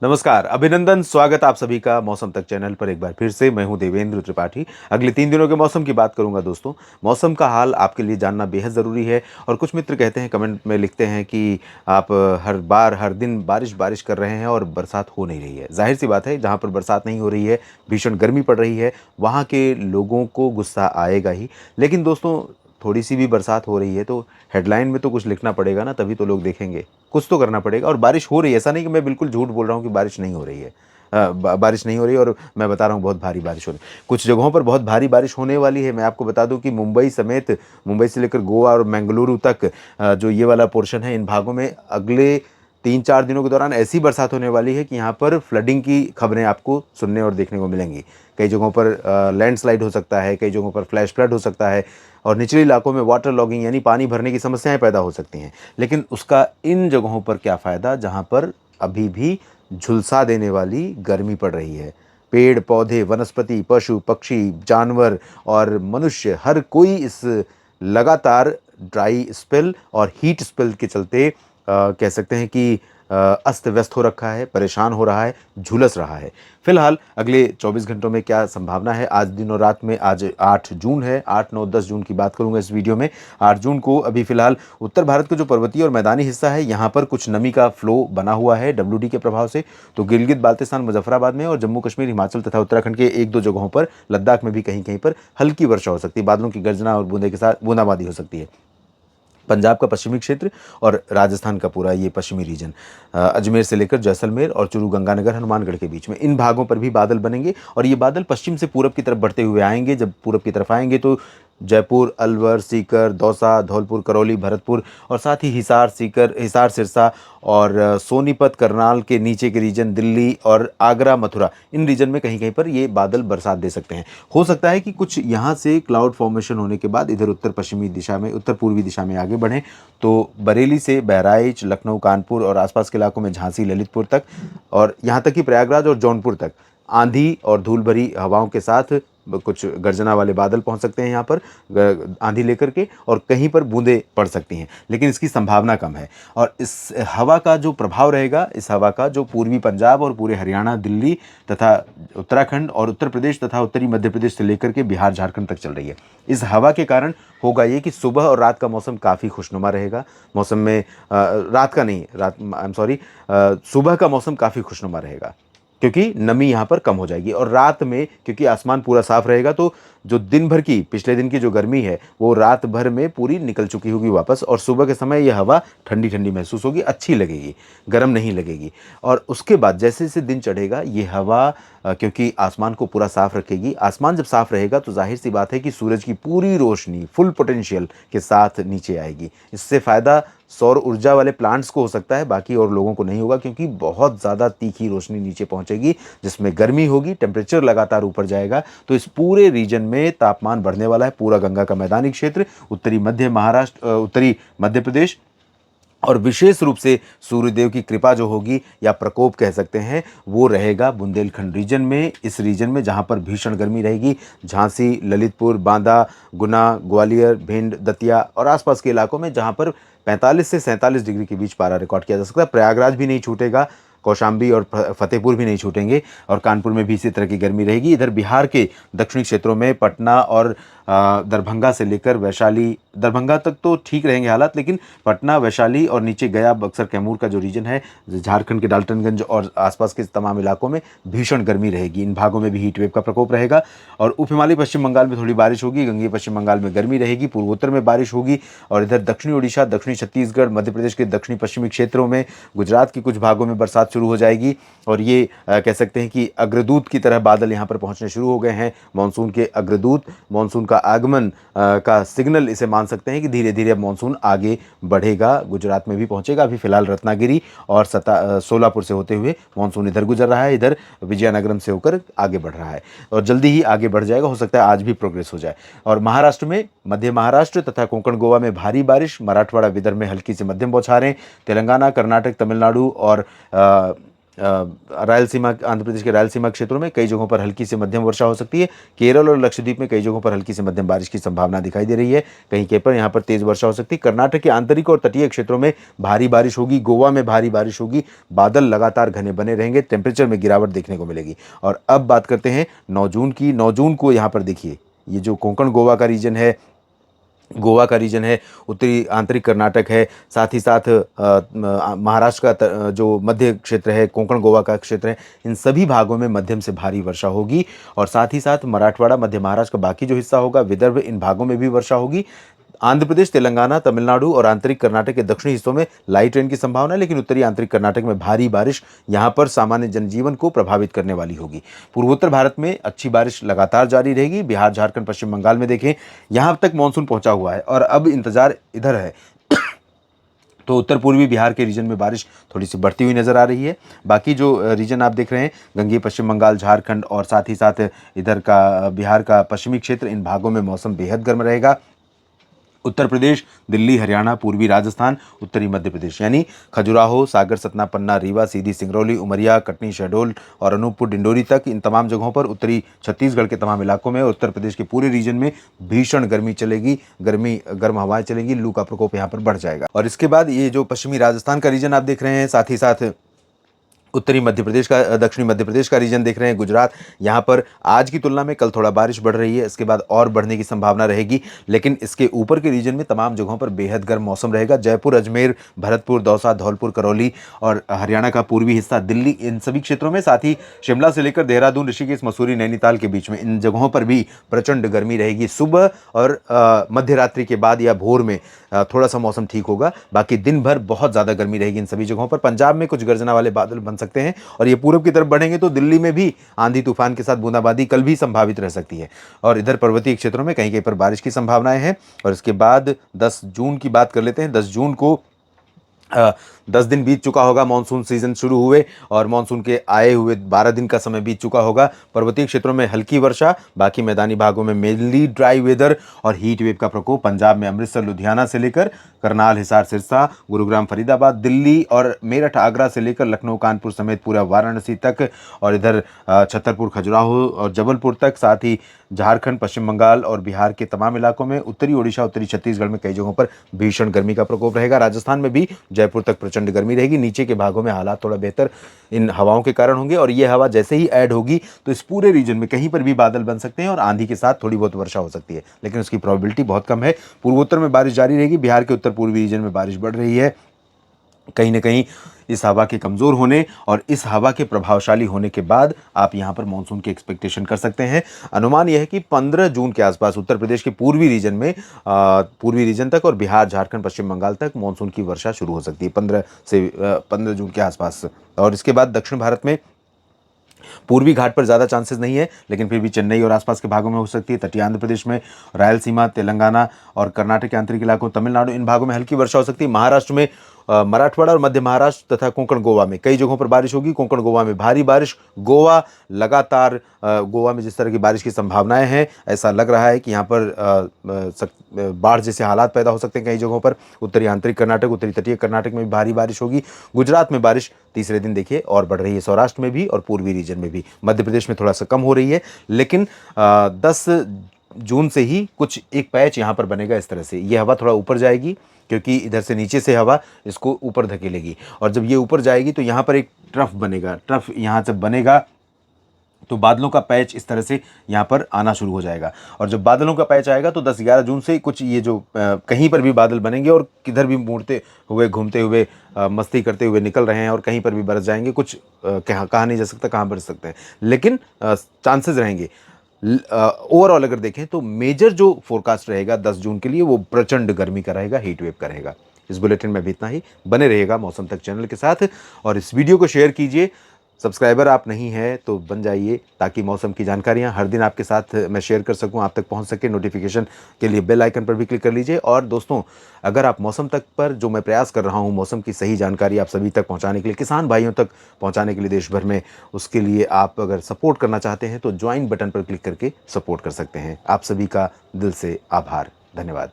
नमस्कार, अभिनंदन, स्वागत आप सभी का मौसम तक चैनल पर एक बार फिर से। मैं हूं देवेंद्र त्रिपाठी। अगले 3 दिनों के मौसम की बात करूंगा दोस्तों। मौसम का हाल आपके लिए जानना बेहद ज़रूरी है और कुछ मित्र कहते हैं, कमेंट में लिखते हैं कि आप हर बार हर दिन बारिश कर रहे हैं और बरसात हो नहीं रही है। ज़ाहिर-सी बात है, जहाँ पर बरसात नहीं हो रही है, भीषण गर्मी पड़ रही है, वहाँ के लोगों को गुस्सा आएगा ही। लेकिन दोस्तों, थोड़ी-सी भी बरसात हो रही है तो हेडलाइन में तो कुछ लिखना पड़ेगा ना, तभी तो लोग देखेंगे। कुछ तो करना पड़ेगा और बारिश हो रही है, ऐसा नहीं कि मैं बिल्कुल झूठ बोल रहा हूँ कि बारिश नहीं हो रही है। बारिश नहीं हो रही है और मैं बता रहा हूँ बहुत भारी बारिश हो रही है। कुछ जगहों पर बहुत भारी बारिश होने वाली है। मैं आपको बता दूँ कि मुंबई समेत, मुंबई से लेकर गोवा और बेंगलुरु तक जो ये वाला पोर्शन है, इन भागों में अगले 3-4 दिनों के दौरान ऐसी बरसात होने वाली है कि यहाँ पर फ्लडिंग की खबरें आपको सुनने और देखने को मिलेंगी। कई जगहों पर लैंडस्लाइड हो सकता है, कई जगहों पर फ्लैश फ्लड हो सकता है और निचले इलाकों में वाटर लॉगिंग यानी पानी भरने की समस्याएं पैदा हो सकती हैं। लेकिन उसका इन जगहों पर क्या फ़ायदा जहाँ पर अभी भी झुलसा देने वाली गर्मी पड़ रही है। पेड़ पौधे, वनस्पति, पशु पक्षी, जानवर और मनुष्य, हर कोई इस लगातार ड्राई स्पेल और हीट स्पेल के चलते कह सकते हैं कि अस्त व्यस्त हो रखा है, परेशान हो रहा है, झुलस रहा है। फिलहाल अगले 24 घंटों में क्या संभावना है, आज दिन और रात में, आज 8 जून है, 8, 9, 10 जून की बात करूंगा इस वीडियो में। 8 जून को अभी फिलहाल उत्तर भारत का जो पर्वतीय और मैदानी हिस्सा है, यहाँ पर कुछ नमी का फ्लो बना हुआ है WD के प्रभाव से। तो गिलगित बाल्टिस्तान, मुजफ्फराबाद में और जम्मू कश्मीर, हिमाचल तथा उत्तराखंड के 1-2 जगहों पर, लद्दाख में भी कहीं कहीं पर हल्की वर्षा हो सकती है। बादलों की गर्जना और बूंदे के साथ बूंदाबांदी हो सकती है। पंजाब का पश्चिमी क्षेत्र और राजस्थान का पूरा ये पश्चिमी रीजन, अजमेर से लेकर जैसलमेर और चूरू, गंगानगर, हनुमानगढ़ के बीच में, इन भागों पर भी बादल बनेंगे और ये बादल पश्चिम से पूरब की तरफ बढ़ते हुए आएंगे। जब पूरब की तरफ आएंगे तो जयपुर, अलवर, सीकर, दौसा, धौलपुर, करौली, भरतपुर और साथ ही हिसार, सीकर, हिसार, सिरसा और सोनीपत, करनाल के नीचे के रीजन, दिल्ली और आगरा, मथुरा, इन रीजन में कहीं कहीं पर ये बादल बरसात दे सकते हैं। हो सकता है कि कुछ यहाँ से क्लाउड फॉर्मेशन होने के बाद इधर उत्तर पश्चिमी दिशा में, उत्तर पूर्वी दिशा में आगे बढ़ें तो बरेली से बहराइच, लखनऊ, कानपुर और आसपास के इलाकों में झांसी, ललितपुर तक और यहाँ तक कि प्रयागराज और जौनपुर तक आंधी और धूल भरी हवाओं के साथ कुछ गर्जना वाले बादल पहुंच सकते हैं यहाँ पर आंधी लेकर के, और कहीं पर बूंदें पड़ सकती हैं, लेकिन इसकी संभावना कम है। और इस हवा का जो प्रभाव रहेगा, इस हवा का जो पूर्वी पंजाब और पूरे हरियाणा, दिल्ली तथा उत्तराखंड और उत्तर प्रदेश तथा उत्तरी मध्य प्रदेश से लेकर के बिहार, झारखंड तक चल रही है। इस हवा के कारण होगा ये कि सुबह और रात का मौसम काफ़ी खुशनुमा रहेगा। मौसम में रात का नहीं, रात, आई एम सॉरी, सुबह का मौसम काफ़ी खुशनुमा रहेगा क्योंकि नमी यहाँ पर कम हो जाएगी। और रात में क्योंकि आसमान पूरा साफ रहेगा तो जो दिन भर की, पिछले दिन की जो गर्मी है वो रात भर में पूरी निकल चुकी होगी वापस, और सुबह के समय यह हवा ठंडी ठंडी महसूस होगी, अच्छी लगेगी, गर्म नहीं लगेगी। और उसके बाद जैसे जैसे दिन चढ़ेगा ये हवा क्योंकि आसमान को पूरा साफ रखेगी, आसमान जब साफ रहेगा तो जाहिर सी बात है कि सूरज की पूरी रोशनी फुल पोटेंशियल के साथ नीचे आएगी। इससे फ़ायदा सौर ऊर्जा वाले प्लांट्स को हो सकता है, बाकी और लोगों को नहीं होगा, क्योंकि बहुत ज़्यादा तीखी रोशनी नीचे पहुंचेगी जिसमें गर्मी होगी, टेम्परेचर लगातार ऊपर जाएगा। तो इस पूरे रीजन में तापमान बढ़ने वाला है। पूरा गंगा का मैदानी क्षेत्र, उत्तरी मध्य महाराष्ट्र, उत्तरी मध्य प्रदेश और विशेष रूप से सूर्यदेव की कृपा जो होगी या प्रकोप कह सकते हैं, वो रहेगा बुंदेलखंड रीजन में। इस रीजन में जहां पर भीषण गर्मी रहेगी, झांसी, ललितपुर, बांदा, गुना, ग्वालियर, भिंड, दतिया और आसपास के इलाकों में जहां पर 45 से 47 डिग्री के बीच पारा रिकॉर्ड किया जा सकता है। प्रयागराज भी नहीं छूटेगा, कौशाम्बी और फतेहपुर भी नहीं छूटेंगे और कानपुर में भी इसी तरह की गर्मी रहेगी। इधर बिहार के दक्षिणी क्षेत्रों में पटना और दरभंगा से लेकर वैशाली, दरभंगा तक तो ठीक रहेंगे हालात, लेकिन पटना, वैशाली और नीचे गया, बक्सर, कैमूर का जो रीजन है, झारखंड के डाल्टनगंज और आसपास के तमाम इलाकों में भीषण गर्मी रहेगी। इन भागों में भी हीट वेव का प्रकोप रहेगा और उप हिमालय पश्चिम बंगाल में थोड़ी बारिश होगी, गंगेय पश्चिम बंगाल में गर्मी रहेगी, पूर्वोत्तर में बारिश होगी और इधर दक्षिणी उड़ीसा, दक्षिणी छत्तीसगढ़, मध्य प्रदेश के दक्षिणी पश्चिमी क्षेत्रों में, गुजरात की कुछ भागों में बरसात शुरू हो जाएगी। और ये कह सकते हैं कि अग्रदूत की तरह बादल यहाँ पर पहुँचने शुरू हो गए हैं। मानसून के अग्रदूत, मानसून का आगमन का सिग्नल इसे मान सकते हैं कि धीरे धीरे अब मानसून आगे बढ़ेगा, गुजरात में भी पहुंचेगा। अभी फिलहाल रत्नागिरी और सोलापुर से होते हुए मानसून इधर गुजर रहा है, इधर विजयनगरम से होकर आगे बढ़ रहा है और जल्दी ही आगे बढ़ जाएगा। हो सकता है आज भी प्रोग्रेस हो जाए। और महाराष्ट्र में, मध्य महाराष्ट्र तथा कोंकण गोवा में भारी बारिश, मराठवाड़ा विदर्भ में हल्की से मध्यम बौछारें, तेलंगाना, कर्नाटक, तमिलनाडु और रायलसीमा, आंध्र प्रदेश के रायलसीमा क्षेत्रों में कई जगहों पर हल्की से मध्यम वर्षा हो सकती है। केरल और लक्षद्वीप में कई जगहों पर हल्की से मध्यम बारिश की संभावना दिखाई दे रही है। कहीं कहीं पर यहाँ पर तेज वर्षा हो सकती है। कर्नाटक के आंतरिक और तटीय क्षेत्रों में भारी बारिश होगी। गोवा में भारी बारिश होगी। बादल लगातार घने बने रहेंगे। टेम्परेचर में गिरावट देखने को मिलेगी। और अब बात करते हैं 9 जून की। 9 जून को यहाँ पर देखिए, ये जो कोंकण गोवा का रीजन है, उत्तरी आंतरिक कर्नाटक है, साथ ही साथ महाराष्ट्र का जो मध्य क्षेत्र है, कोंकण गोवा का क्षेत्र है, इन सभी भागों में मध्यम से भारी वर्षा होगी। और साथ ही साथ मराठवाड़ा, मध्य महाराष्ट्र का बाकी जो हिस्सा होगा, विदर्भ, इन भागों में भी वर्षा होगी। आंध्र प्रदेश, तेलंगाना, तमिलनाडु और आंतरिक कर्नाटक के दक्षिणी हिस्सों में लाइट रेन की संभावना है, लेकिन उत्तरी आंतरिक कर्नाटक में भारी बारिश यहां पर सामान्य जनजीवन को प्रभावित करने वाली होगी। पूर्वोत्तर भारत में अच्छी बारिश लगातार जारी रहेगी। बिहार, झारखंड, पश्चिम बंगाल में देखें, यहां तक मानसून पहुंचा हुआ है और अब इंतजार इधर है। तो उत्तर पूर्वी बिहार के रीजन में बारिश थोड़ी सी बढ़ती हुई नजर आ रही है। बाकी जो रीजन आप देख रहे हैं, गंगेय पश्चिम बंगाल, झारखंड और साथ ही साथ इधर का बिहार का पश्चिमी क्षेत्र, इन भागों में मौसम बेहद गर्म रहेगा। उत्तर प्रदेश, दिल्ली, हरियाणा, पूर्वी राजस्थान, उत्तरी मध्य प्रदेश यानी खजुराहो, सागर, सतना, पन्ना, रीवा, सीधी, सिंगरौली, उमरिया, कटनी, शहडोल और अनूपपुर, डिंडोरी तक, इन तमाम जगहों पर, उत्तरी छत्तीसगढ़ के तमाम इलाकों में, उत्तर प्रदेश के पूरे रीजन में भीषण गर्मी चलेगी। गर्म हवाएं चलेंगी। लू का प्रकोप यहाँ पर बढ़ जाएगा। और इसके बाद ये जो पश्चिमी राजस्थान का रीजन आप देख रहे हैं, साथ ही साथ उत्तरी मध्य प्रदेश का, दक्षिणी मध्य प्रदेश का रीजन देख रहे हैं, गुजरात, यहाँ पर आज की तुलना में कल थोड़ा बारिश बढ़ रही है। इसके बाद और बढ़ने की संभावना रहेगी। लेकिन इसके ऊपर के रीजन में तमाम जगहों पर बेहद गर्म मौसम रहेगा। जयपुर, अजमेर, भरतपुर, दौसा, धौलपुर, करौली और हरियाणा का पूर्वी हिस्सा, दिल्ली, इन सभी क्षेत्रों में, साथ ही शिमला से लेकर देहरादून, ऋषिकेश, मसूरी, नैनीताल के बीच में, इन जगहों पर भी प्रचंड गर्मी रहेगी। सुबह और मध्य रात्रि के बाद या भोर में थोड़ा सा मौसम ठीक होगा। बाकी दिन भर बहुत ज़्यादा गर्मी रहेगी इन सभी जगहों पर। पंजाब में कुछ गर्जना वाले बादल बन सकते हैं और ये पूर्व की तरफ बढ़ेंगे तो दिल्ली में भी आंधी तूफान के साथ बूंदाबांदी कल भी संभावित रह सकती है। और इधर पर्वतीय क्षेत्रों में कहीं कहीं पर बारिश की संभावनाएं हैं। और इसके बाद 10 जून की बात कर लेते हैं। 10 जून को 10 दिन बीत चुका होगा मानसून सीजन शुरू हुए और मानसून के आए हुए 12 दिन का समय बीत चुका होगा। पर्वतीय क्षेत्रों में हल्की वर्षा, बाकी मैदानी भागों में मेनली ड्राई वेदर और हीट वेव का प्रकोप। पंजाब में अमृतसर, लुधियाना से लेकर करनाल, हिसार, सिरसा, गुरुग्राम, फरीदाबाद, दिल्ली और मेरठ, आगरा से लेकर लखनऊ, कानपुर समेत पूरा वाराणसी तक और इधर छतरपुर, खजुराहो और जबलपुर तक, साथ ही झारखंड, पश्चिम बंगाल और बिहार के तमाम इलाकों में, उत्तरी ओडिशा, उत्तरी छत्तीसगढ़ में कई जगहों पर भीषण गर्मी का प्रकोप रहेगा। राजस्थान में भी जयपुर तक प्रचंड गर्मी रहेगी। नीचे के भागों में हालात थोड़ा बेहतर इन हवाओं के कारण होंगे और ये हवा जैसे ही ऐड होगी तो इस पूरे रीजन में कहीं पर भी बादल बन सकते हैं और आंधी के साथ थोड़ी बहुत वर्षा हो सकती है, लेकिन उसकी प्रोबेबिलिटी बहुत कम है। पूर्वोत्तर में बारिश जारी रहेगी। बिहार के उत्तर पूर्वी रीजन में बारिश बढ़ रही है। कहीं ना कहीं इस हवा के कमज़ोर होने और इस हवा के प्रभावशाली होने के बाद आप यहाँ पर मानसून की एक्सपेक्टेशन कर सकते हैं। अनुमान यह है कि 15 जून के आसपास उत्तर प्रदेश के पूर्वी रीजन में, पूर्वी रीजन तक और बिहार, झारखंड, पश्चिम बंगाल तक मानसून की वर्षा शुरू हो सकती है 15 जून के आसपास। और इसके बाद दक्षिण भारत में पूर्वी घाट पर ज़्यादा चांसेस नहीं है, लेकिन फिर भी चेन्नई और आसपास के भागों में हो सकती है। तटीय आंध्र प्रदेश में, रायलसीमा, तेलंगाना और कर्नाटक के आंतरिक इलाकों, तमिलनाडु, इन भागों में हल्की वर्षा हो सकती है। महाराष्ट्र में, मराठवाड़ा और मध्य महाराष्ट्र तथा कोंकण गोवा में कई जगहों पर बारिश होगी। कोंकण गोवा में भारी बारिश। गोवा लगातार, गोवा में जिस तरह की बारिश की संभावनाएं हैं, ऐसा लग रहा है कि यहाँ पर बाढ़ जैसे हालात पैदा हो सकते हैं कई जगहों पर। उत्तरी आंतरिक कर्नाटक, उत्तरी तटीय कर्नाटक में भी भारी बारिश होगी। गुजरात में बारिश तीसरे दिन देखिए और बढ़ रही है, सौराष्ट्र में भी और पूर्वी रीजन में भी। मध्य प्रदेश में थोड़ा सा कम हो रही है, लेकिन 10 जून से ही कुछ एक पैच यहाँ पर बनेगा इस तरह से। ये हवा थोड़ा ऊपर जाएगी क्योंकि इधर से नीचे से हवा इसको ऊपर धकेलेगी और जब ये ऊपर जाएगी तो यहाँ पर एक ट्रफ बनेगा। ट्रफ यहाँ से बनेगा तो बादलों का पैच इस तरह से यहाँ पर आना शुरू हो जाएगा। और जब बादलों का पैच आएगा तो 10-11 जून से कुछ ये जो कहीं पर भी बादल बनेंगे और किधर भी मुड़ते हुए, घूमते हुए, मस्ती करते हुए निकल रहे हैं और कहीं पर भी बरस जाएंगे। कुछ कहा नहीं जा सकता कहाँ बरस सकते हैं, लेकिन चांसेस रहेंगे। ओवरऑल अगर देखें तो मेजर जो फोरकास्ट रहेगा 10 जून के लिए वो प्रचंड गर्मी का रहेगा, हीट वेव का रहेगा। इस बुलेटिन में भी इतना ही। बने रहिएगा मौसम तक चैनल के साथ और इस वीडियो को शेयर कीजिए। सब्सक्राइबर आप नहीं हैं तो बन जाइए ताकि मौसम की जानकारियां हर दिन आपके साथ मैं शेयर कर सकूं, आप तक पहुंच सके। नोटिफिकेशन के लिए बेल आइकन पर भी क्लिक कर लीजिए। और दोस्तों, अगर आप मौसम तक पर जो मैं प्रयास कर रहा हूं, मौसम की सही जानकारी आप सभी तक पहुंचाने के लिए, किसान भाइयों तक पहुंचाने के लिए देश भर में, उसके लिए आप अगर सपोर्ट करना चाहते हैं तो ज्वाइन बटन पर क्लिक करके सपोर्ट कर सकते हैं। आप सभी का दिल से आभार। धन्यवाद।